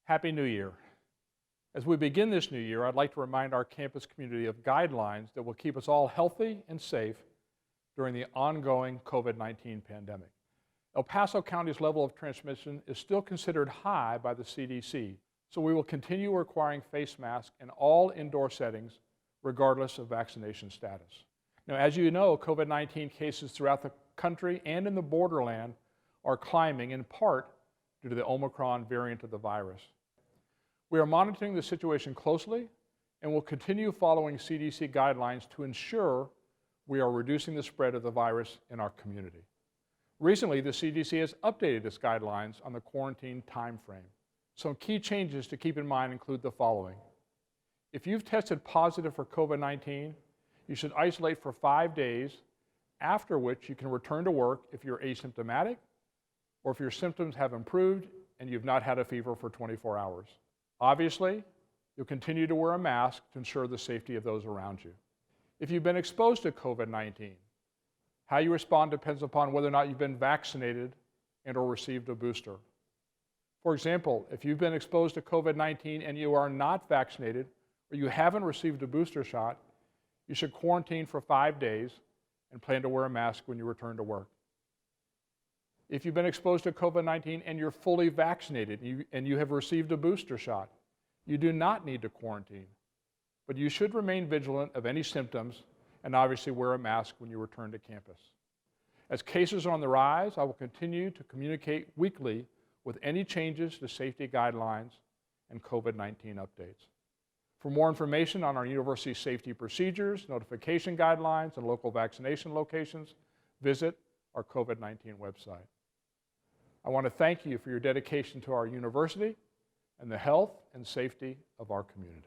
Happy New Year. As we begin this new year, I'd like to remind our campus community of guidelines that will keep us all healthy and safe during the ongoing COVID-19 pandemic. El Paso County's level of transmission is still considered high by the CDC, so we will continue requiring face masks in all indoor settings, regardless of vaccination status. Now, as you know, COVID-19 cases throughout the country and in the borderland are climbing in part due to the Omicron variant of the virus. We are monitoring the situation closely and will continue following CDC guidelines to ensure we are reducing the spread of the virus in our community. Recently, the CDC has updated its guidelines on the quarantine time frame. Some key changes to keep in mind include the following. If you've tested positive for COVID-19, you should isolate for 5 days, after which you can return to work if you're asymptomatic or if your symptoms have improved and you've not had a fever for 24 hours. Obviously, you'll continue to wear a mask to ensure the safety of those around you. If you've been exposed to COVID-19, how you respond depends upon whether or not you've been vaccinated and or received a booster. For example, if you've been exposed to COVID-19 and you are not vaccinated or you haven't received a booster shot, you should quarantine for 5 days and plan to wear a mask when you return to work. If you've been exposed to COVID-19 and you're fully vaccinated and you have received a booster shot, you do not need to quarantine, but you should remain vigilant of any symptoms and obviously wear a mask when you return to campus. As cases are on the rise, I will continue to communicate weekly with any changes to safety guidelines and COVID-19 updates. For more information on our university safety procedures, notification guidelines, and local vaccination locations, visit our COVID-19 website. I want to thank you for your dedication to our university and the health and safety of our community.